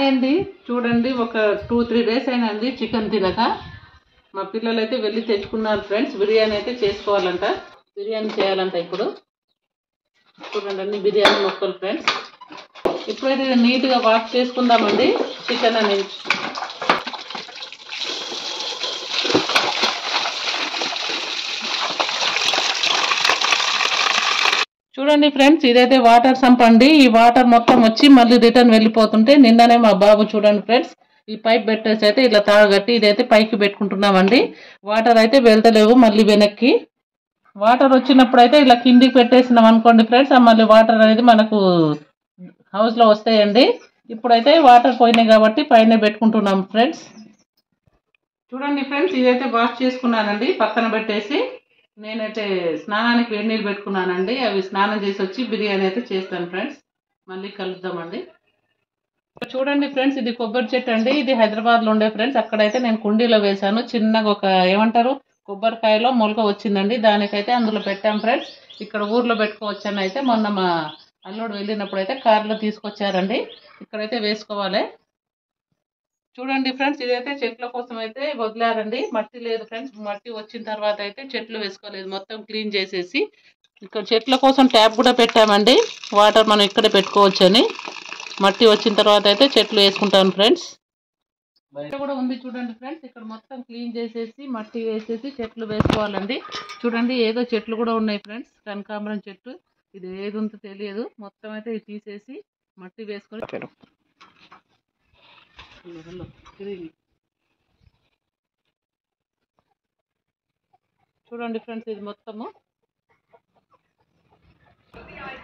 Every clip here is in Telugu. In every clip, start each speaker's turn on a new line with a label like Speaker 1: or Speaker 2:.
Speaker 1: హాయ్ అండి, చూడండి ఒక 2-3 డేస్ అయినండి చికెన్ తినక. మా పిల్లలు అయితే వెళ్ళి తెచ్చుకున్నారు ఫ్రెండ్స్. బిర్యానీ అయితే చేసుకోవాలంట, బిర్యానీ చేయాలంట. ఇప్పుడు చూడండి అన్ని బిర్యానీ మొక్కలు ఫ్రెండ్స్. ఇప్పుడైతే నీట్గా వాష్ చేసుకుందామండి చికెన్ అనేది. చూడండి ఫ్రెండ్స్, ఇదైతే వాటర్ సంప్ అండి. ఈ వాటర్ మొత్తం వచ్చి మళ్ళీ రిటర్న్ వెళ్ళిపోతుంటే నిన్ననే మా బాబు చూడండి ఫ్రెండ్స్ ఈ పైప్ పెట్టేసి అయితే ఇలా తాగట్టి ఇదైతే పైకి పెట్టుకుంటున్నామండి. వాటర్ అయితే వెళ్తలేవు మళ్ళీ వెనక్కి. వాటర్ వచ్చినప్పుడు అయితే ఇలా కిందికి పెట్టేసినాం అనుకోండి ఫ్రెండ్స్, మళ్ళీ వాటర్ అనేది మనకు హౌస్లో వస్తాయండి. ఇప్పుడైతే వాటర్ పోయినాయి కాబట్టి పైన పెట్టుకుంటున్నాం ఫ్రెండ్స్. చూడండి ఫ్రెండ్స్, ఇదైతే వాష్ చేసుకున్నానండి పక్కన పెట్టేసి. నేనైతే స్నానానికి వేడి నీళ్ళు పెట్టుకున్నానండి. అవి స్నానం చేసి వచ్చి బిర్యానీ అయితే చేస్తాను ఫ్రెండ్స్. మళ్ళీ కలుద్దామండి. చూడండి ఫ్రెండ్స్, ఇది కొబ్బరి చెట్టు అండి. ఇది హైదరాబాద్లో ఉండే ఫ్రెండ్స్. అక్కడైతే నేను కుండీలో వేశాను. చిన్నగా ఒక ఏమంటారు కొబ్బరికాయలో మొలక వచ్చిందండి. దానికైతే అందులో పెట్టాం ఫ్రెండ్స్. ఇక్కడ ఊర్లో పెట్టుకోవచ్చని అయితే మొన్న మా అల్లుడు వెళ్ళినప్పుడు అయితే కార్లో తీసుకొచ్చారండి. ఇక్కడైతే వేసుకోవాలి. చూడండి ఫ్రెండ్స్, ఇదైతే చెట్ల కోసం అయితే వదిలారండి. మట్టి లేదు ఫ్రెండ్స్. మట్టి వచ్చిన తర్వాత అయితే చెట్లు వేసుకోలేదు, మొత్తం క్లీన్ చేసేసి. ఇక్కడ చెట్ల కోసం ట్యాప్ కూడా పెట్టామండి. వాటర్ మనం ఇక్కడ పెట్టుకోవచ్చు అని. మట్టి వచ్చిన తర్వాత అయితే చెట్లు వేసుకుంటాను ఫ్రెండ్స్. బయట కూడా ఉంది చూడండి ఫ్రెండ్స్. ఇక్కడ మొత్తం క్లీన్ చేసేసి మట్టి వేసేసి చెట్లు వేసుకోవాలండి. చూడండి ఏదో చెట్లు కూడా ఉన్నాయి ఫ్రెండ్స్. కనకాంబరం చెట్టు, ఇది ఏది ఉందో తెలియదు. మొత్తం అయితే ఇది తీసేసి మట్టి వేసుకొని చూడండి ఫ్రెండ్స్, ఇది మొత్తము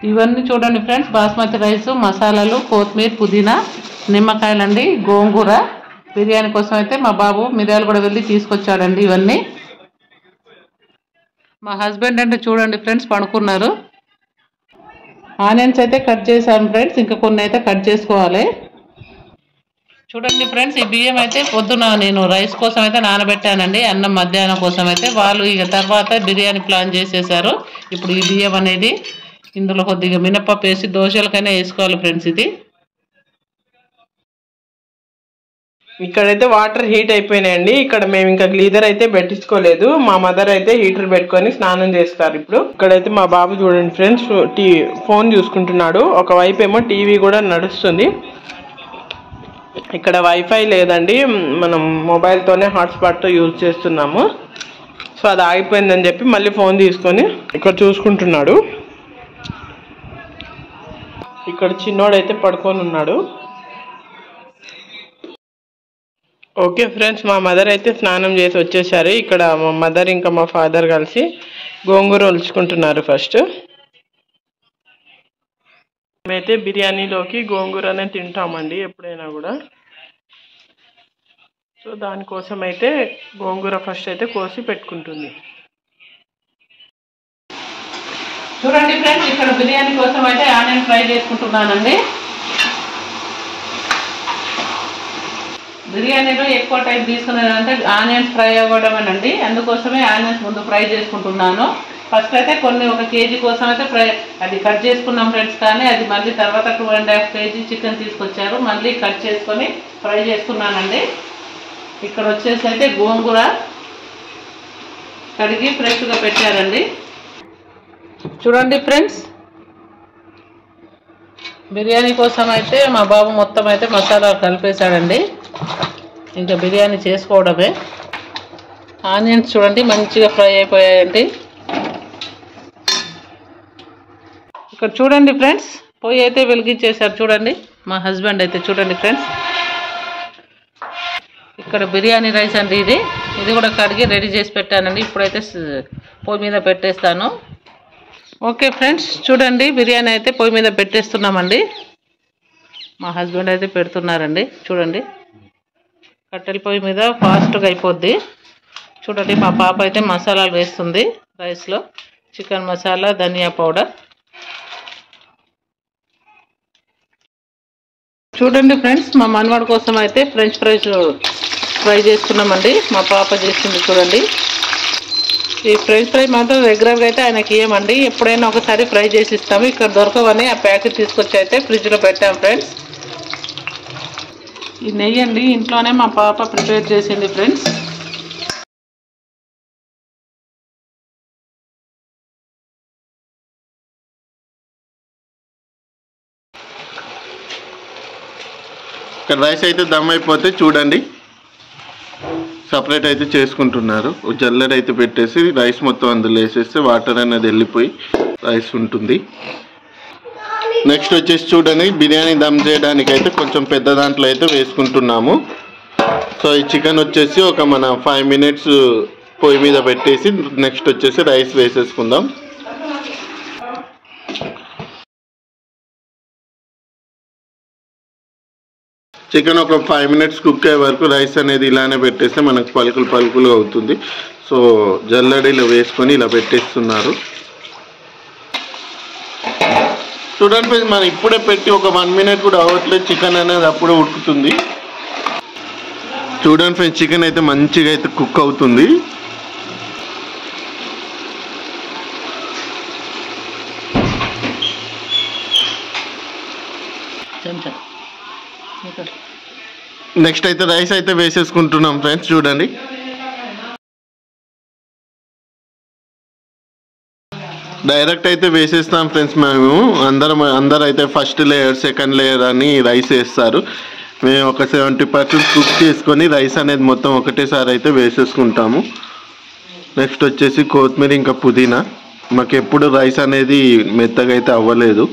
Speaker 1: ఇవన్నీ చూడండి ఫ్రెండ్స్. బాస్మతి రైస్, మసాలాలు, కొత్తిమీర, పుదీనా, నిమ్మకాయలండి, గోంగూర. బిర్యానీ కోసం అయితే మా బాబు మిరియాలు కూడా వెళ్ళి తీసుకొచ్చాడండి. ఇవన్నీ మా హస్బెండ్ అంటే చూడండి ఫ్రెండ్స్ పడుకున్నారు. ఆనియన్స్ అయితే కట్ చేశాను ఫ్రెండ్స్. ఇంకా కొన్ని అయితే కట్ చేసుకోవాలి. చూడండి ఫ్రెండ్స్, ఈ బియ్యం అయితే పొద్దున నేను రైస్ కోసం అయితే నానబెట్టానండి. అన్నం మధ్యాహ్నం కోసం అయితే. వాళ్ళు ఇక తర్వాత బిర్యానీ ప్లాన్ చేసేసారు. ఇప్పుడు ఈ బియ్యం అనేది ఇందులో కొద్దిగా మినపప్పు వేసి దోశలకైనా వేసుకోవాలి ఫ్రెండ్స్. ఇది
Speaker 2: ఇక్కడైతే వాటర్ హీట్ అయిపోయినాయండి. ఇక్కడ మేము ఇంకా గ్లీజర్ అయితే పెట్టించుకోలేదు. మా మదర్ అయితే హీటర్ పెట్టుకొని స్నానం చేస్తారు. ఇప్పుడు ఇక్కడైతే మా బాబు చూడండి ఫ్రెండ్స్ ఫోన్ చూసుకుంటున్నాడు. ఒకవైపు ఏమో టీవీ కూడా నడుస్తుంది. ఇక్కడ వైఫై లేదండి, మనం మొబైల్తోనే హాట్స్పాట్తో యూజ్ చేస్తున్నాము. సో అది ఆగిపోయిందని చెప్పి మళ్ళీ ఫోన్ తీసుకొని ఇక్కడ చూసుకుంటున్నాడు. ఇక్కడ చిన్నోడైతే పడుకొని ఉన్నాడు. ఓకే ఫ్రెండ్స్, మా మదర్ అయితే స్నానం చేసి వచ్చేసారు. ఇక్కడ మా మదర్ ఇంకా మా ఫాదర్ కలిసి గోంగూర ఒలుచుకుంటున్నారు. ఫస్ట్ మేమైతే బిర్యానీలోకి గోంగూరనే తింటామండి ఎప్పుడైనా కూడా. సో దానికోసం అయితే గోంగూర ఫస్ట్ అయితే కోసి పెట్టుకుంటుంది.
Speaker 1: చూడండి ఫ్రెండ్స్, ఇక్కడ బిర్యానీ కోసం అయితే ఆనియన్ ఫ్రై చేసుకుంటున్నానండి. బిర్యానీలో ఎక్కువ టైం తీసుకున్నానంటే ఆనియన్స్ ఫ్రై అవ్వడమేనండి. అందుకోసమే ఆనియన్స్ ముందు ఫ్రై చేసుకుంటున్నాను. ఫస్ట్ అయితే కొన్ని 1 కేజీ కోసం అయితే ఫ్రై అది కట్ చేసుకున్నాం ఫ్రెండ్స్. కానీ అది మళ్ళీ తర్వాత 2.5 కేజీ చికెన్ తీసుకొచ్చారు. మళ్ళీ కట్ చేసుకొని ఫ్రై చేసుకున్నానండి. ఇక్కడ వచ్చేసి అయితే గోంగూర కడిగి ఫ్రెష్గా పెట్టారండి. చూడండి ఫ్రెండ్స్, బిర్యానీ కోసం అయితే మా బాబు మొత్తం అయితే మసాలా కలిపేశాడండి. ఇంకా బిర్యానీ చేసుకోవడమే. ఆనియన్స్ చూడండి మంచిగా ఫ్రై అయిపోయాయండి. ఇక్కడ చూడండి ఫ్రెండ్స్, పొయ్యి అయితే వెలిగించేశారు. చూడండి మా హస్బెండ్ అయితే చూడండి ఫ్రెండ్స్. ఇక్కడ బిర్యానీ రైస్ అండి. ఇది కూడా కడిగి రెడీ చేసి పెట్టానండి. ఇప్పుడైతే పొయ్యి మీద పెట్టేస్తాను. ఓకే ఫ్రెండ్స్, చూడండి బిర్యానీ అయితే పొయ్యి మీద పెట్టేస్తున్నామండి. మా హస్బెండ్ అయితే పెడుతున్నారండి. చూడండి కట్టెల పొయ్యి మీద ఫాస్ట్గా అయిపోద్ది. చూడండి మా పాప అయితే మసాలాలు వేస్తుంది రైస్లో. చికెన్ మసాలా, ధనియా పౌడర్. చూడండి ఫ్రెండ్స్, మా మనవాడి కోసం అయితే ఫ్రెంచ్ ఫ్రైస్ ఫ్రై చేసుకున్నామండి. మా పాప చేసింది చూడండి. ఈ ఫ్రెంచ్ ఫ్రై మాత్రం రెగ్యులర్గా అయితే ఆయనకి ఇవ్వమండి. ఎప్పుడైనా ఒకసారి ఫ్రై చేసి ఇస్తాము. ఇక్కడ దొరకవని ఆ ప్యాకెట్ తీసుకొచ్చి అయితే ఫ్రిడ్జ్లో పెట్టాము ఫ్రెండ్స్. ఈ నెయ్యి అండి ఇంట్లోనే మా పాప ప్రిపేర్ చేసింది ఫ్రెండ్స్.
Speaker 3: ఇక్కడ రైస్ అయితే దమ్ అయిపోతే చూడండి సపరేట్ అయితే చేసుకుంటున్నారు. జల్లెడ అయితే పెట్టేసి రైస్ మొత్తం అందులో వేసేస్తే వాటర్ అనేది వెళ్ళిపోయి రైస్ ఉంటుంది. నెక్స్ట్ వచ్చేసి చూడండి బిర్యానీ దమ్ చేయడానికి అయితే కొంచెం పెద్ద దాంట్లో అయితే వేసుకుంటున్నాము. సో ఈ చికెన్ వచ్చేసి ఒక మన 5 minutes పొయ్యి మీద పెట్టేసి నెక్స్ట్ వచ్చేసి రైస్ వేసేసుకుందాం. చికెన్ ఒక 5 minutes కుక్ అయ్యే వరకు రైస్ అనేది ఇలానే పెట్టేస్తే మనకు పలుకులు పలుకులు అవుతుంది. సో జల్లెడలో వేసుకొని ఇలా పెట్టేస్తున్నారు. చూడండి ఫ్రెండ్స్ మనం ఇప్పుడే పెట్టి ఒక 1 minute కూడా అవ్వట్లేదు, చికెన్ అనేది అప్పుడే ఉడుకుతుంది. చూడండి ఫ్రెండ్స్ చికెన్ అయితే మంచిగా అయితే కుక్ అవుతుంది. నెక్స్ట్ అయితే రైస్ అయితే వేసేసుకుంటున్నాం ఫ్రెండ్స్. చూడండి డైరెక్ట్ అయితే వేసేస్తాం ఫ్రెండ్స్. మేము అందరూ అయితే ఫస్ట్ లేయర్ సెకండ్ లేయర్ అని రైస్ వేస్తారు. మేము ఒక 70% కుక్ చేసుకొని రైస్ అనేది మొత్తం ఒకటేసారి అయితే వేసేసుకుంటాము. నెక్స్ట్ వచ్చేసి కొత్తిమీర ఇంకా పుదీనా. మాకు ఎప్పుడు రైస్ అనేది మెత్తగా అయితే అవ్వలేదు.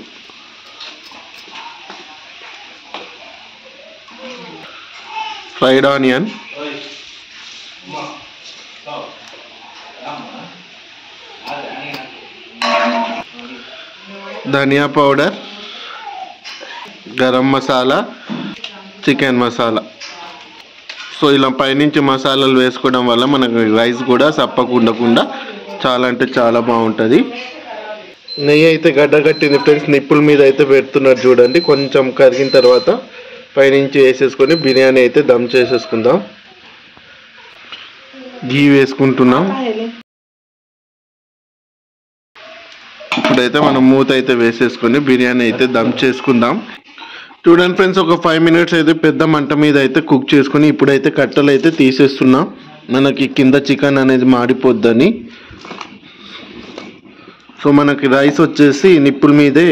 Speaker 3: ఫ్రైడ్ ఆనియన్, ధనియా powder, garam masala, chicken masala. So ఇలా పైనుంచి మసాలాలు వేసుకోవడం వల్ల మనకు రైస్ కూడా సప్పగా ఉండకుండా చాలా అంటే చాలా బాగుంటుంది. నెయ్యి అయితే గడ్డగట్టింది ఫ్రెండ్స్. నిప్పుల మీద అయితే పెడుతున్నారు చూడండి. కొంచెం కరిగిన తర్వాత పైనుంచి వేసేసుకొని బిర్యానీ అయితే దమ్ చేసేసుకుందాం. గీ వేసుకుంటున్నాం. ఇప్పుడైతే మనం మూత అయితే వేసేసుకొని బిర్యానీ అయితే దమ్ చేసుకుందాం. చూడండి ఫ్రెండ్స్ ఒక 5 minutes అయితే పెద్ద మంట మీద అయితే కుక్ చేసుకొని ఇప్పుడైతే కట్టెలు అయితే తీసేస్తున్నాం. మనకి కింద చికెన్ అనేది మాడిపోద్దని. సో మనకి రైస్ వచ్చేసి నిప్పుల మీదే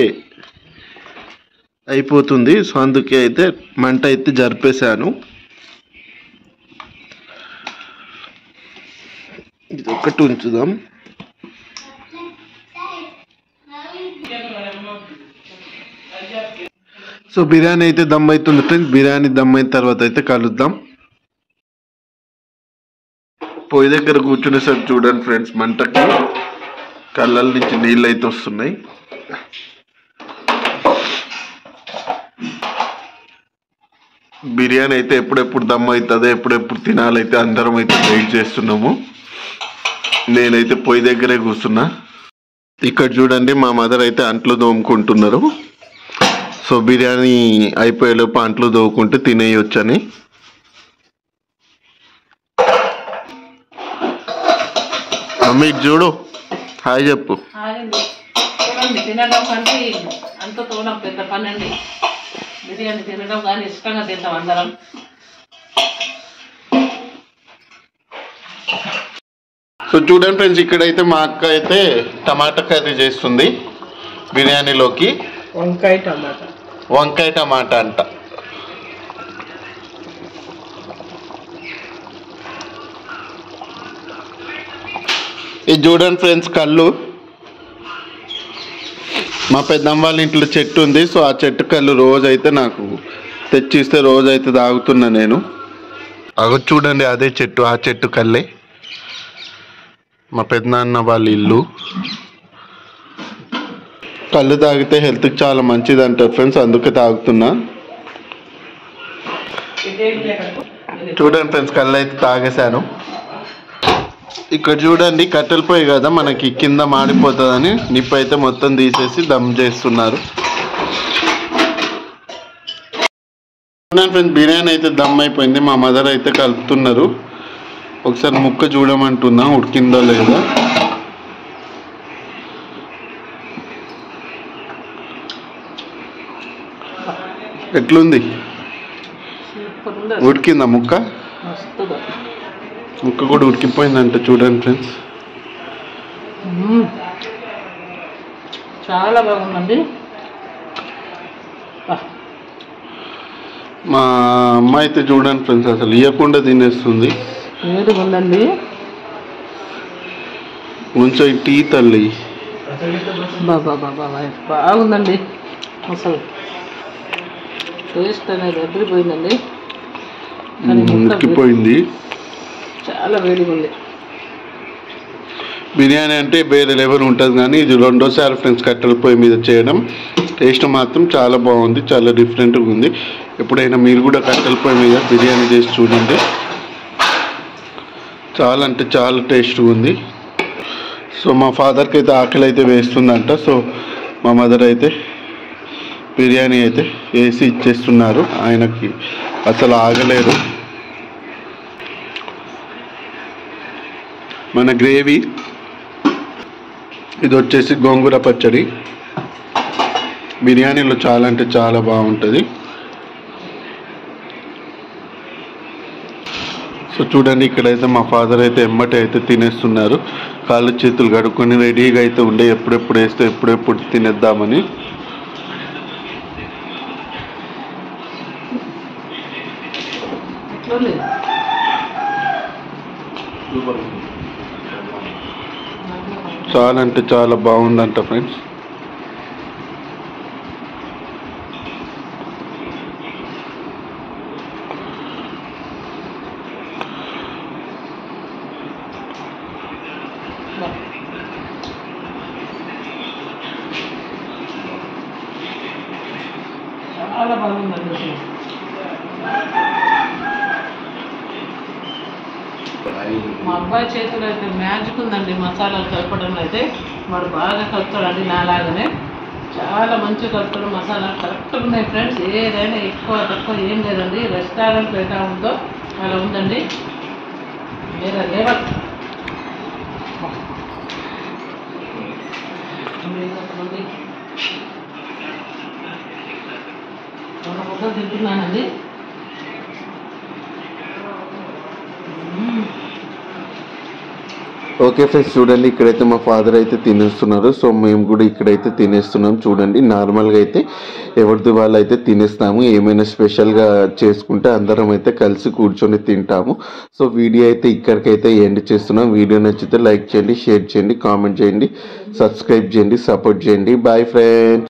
Speaker 3: అయిపోతుంది. సో అందుకే అయితే మంట అయితే జరిపేశాను. ఇది ఒకటి ఉంచుదాం. సో బిర్యానీ అయితే దమ్ అవుతుంది ఫ్రెండ్స్. బిర్యానీ దమ్ అయిన తర్వాత అయితే కలుద్దాం. పొయ్యి దగ్గర కూర్చునేసరికి చూడండి ఫ్రెండ్స్ మంటకి కళ్ళ నుంచి నీళ్ళు అయితే వస్తున్నాయి. బిర్యానీ అయితే ఎప్పుడెప్పుడు దమ్ అవుతుందో ఎప్పుడెప్పుడు తినాలైతే అందరం అయితే వెయిట్ చేస్తున్నాము. నేనైతే పొయ్యి దగ్గరే కూర్చున్నా. ఇక్కడ చూడండి మా మదర్ అయితే అంట్లు తోముకుంటున్నారు. సో బిర్యానీ అయిపోయేలోపు అంట్లు తోముకుంటే తినేయొచ్చని. మమ్మీ చూడు హాయ్ చెప్పు.
Speaker 1: చూడండి తినడం కంటే అంత తోడం పెద్ద పని అండి. బిర్యానీ తినడం కానీ ఇష్టంగా తింటాం అందరం.
Speaker 3: సో చూడండి ఫ్రెండ్స్ ఇక్కడైతే మా అక్క అయితే టమాటా కర్రీ చేస్తుంది బిర్యానీలోకి. వంకాయ టమాటా అంట. ఇది చూడండి ఫ్రెండ్స్ కళ్ళు. మా పెద్దమ్మ వాళ్ళ ఇంట్లో చెట్టు ఉంది. సో ఆ చెట్టు కళ్ళు రోజు అయితే నాకు తెచ్చిస్తే రోజు అయితే తాగుతున్నా నేను. అగో చూడండి అదే చెట్టు, ఆ చెట్టు కళ్ళే మా పెద్దనాన్న వాళ్ళ ఇల్లు. కళ్ళు తాగితే హెల్త్కి చాలా మంచిది అంటారు ఫ్రెండ్స్, అందుకే తాగుతున్నా. చూడండి ఫ్రెండ్స్ కళ్ళు అయితే తాగేశాను. ఇక్కడ చూడండి కట్టెల పొయ్యి కదా మనకి కింద మాడిపోతుందని నిప్పు అయితే మొత్తం తీసేసి దమ్ చేస్తున్నారు. ఫ్రెండ్స్ బిర్యానీ అయితే దమ్ అయిపోయింది. మా మదర్ అయితే కలుపుతున్నారు. ఒకసారి ముక్క చూడమంటున్నా ఉడికిందో లేదా. ఎట్లుంది?
Speaker 1: ఉంది.
Speaker 3: ఉడికిందా ముక్క?
Speaker 1: మస్తుగా
Speaker 3: ముక్క కూడా ఉడికిపోయిందంట చూడండి ఫ్రెండ్స్.
Speaker 1: చాలా బాగుందండి.
Speaker 3: మా అమ్మ అయితే చూడండి ఫ్రెండ్స్ అసలు ఇవ్వకుండా తినేస్తుంది.
Speaker 1: వేడిగా ఉందండి.
Speaker 3: కొంచెం టీ తల్లి
Speaker 1: బాగుందండి. అసలు టేస్ట్ అనేది అదిరిపోయిందండి.
Speaker 3: ఉడికిపోయింది.
Speaker 1: చాలా వేడిగా ఉంది.
Speaker 3: బిర్యానీ అంటే వేరే లెవెల్ ఉంటుంది, కానీ ఇది రెండోసారి ఫ్రెండ్స్ కట్టెల పొయ్యి మీద చేయడం. టేస్ట్ మాత్రం చాలా బాగుంది, చాలా డిఫరెంట్గా ఉంది. ఎప్పుడైనా మీరు కూడా కట్టెల పొయ్యి మీద బిర్యానీ చేసి చూడండి. చాలా అంటే చాలా టేస్ట్గా ఉంది. సో మా ఫాదర్కి అయితే ఆకలి అయితే వేస్తుందంట. సో మా మదర్ అయితే బిర్యానీ అయితే వేసి ఇచ్చేస్తున్నారు. ఆయనకి అసలు ఆగలేరు. మన గ్రేవీ ఇది వచ్చేసి గోంగూర పచ్చడి. బిర్యానీలో చాలా అంటే చాలా బాగుంటుంది. సో చూడండి ఇక్కడైతే మా ఫాదర్ అయితే ఎమ్మటి అయితే తినేస్తున్నారు. కాళ్ళు చేతులు కడుక్కొని రెడీగా అయితే ఉండే ఎప్పుడెప్పుడు వేస్తే ఎప్పుడెప్పుడు తినేద్దామని. చాలా అంటే చాలా బాగుందంట ఫ్రెండ్స్.
Speaker 1: చాలా బాగుందండి. మా అబ్బాయి చేతులు అయితే మ్యాజిక్ ఉందండి. మసాలాలు కలపడం అయితే వాడు బాగా కలుపుతాడండి. నాలాగానే చాలా మంచిగా కలుపుతాడు. మసాలాలు కరెక్ట్గా ఉన్నాయి ఫ్రెండ్స్. ఏదైనా ఎక్కువ తక్కువ ఏం లేదండి. రెస్టారెంట్లో ఎలా ఉందో అలా ఉందండి. వేరే లెవెల్. రెండు ముద్దలు తింటున్నానండి.
Speaker 3: ఓకే ఫ్రెండ్స్ చూడండి ఇక్కడైతే మా ఫాదర్ అయితే తినేస్తున్నారు. సో మేము కూడా ఇక్కడైతే తినేస్తున్నాం. చూడండి నార్మల్గా అయితే ఎవరిది వాళ్ళు అయితే తినేస్తాము. ఏమైనా స్పెషల్గా చేసుకుంటే అందరం అయితే కలిసి కూర్చొని తింటాము. సో వీడియో అయితే ఇక్కడికైతే ఎండ్ చేస్తున్నాం. వీడియో నచ్చితే లైక్ చేయండి, షేర్ చేయండి, కామెంట్ చేయండి, సబ్స్క్రైబ్ చేయండి, సపోర్ట్ చేయండి. Bye friends.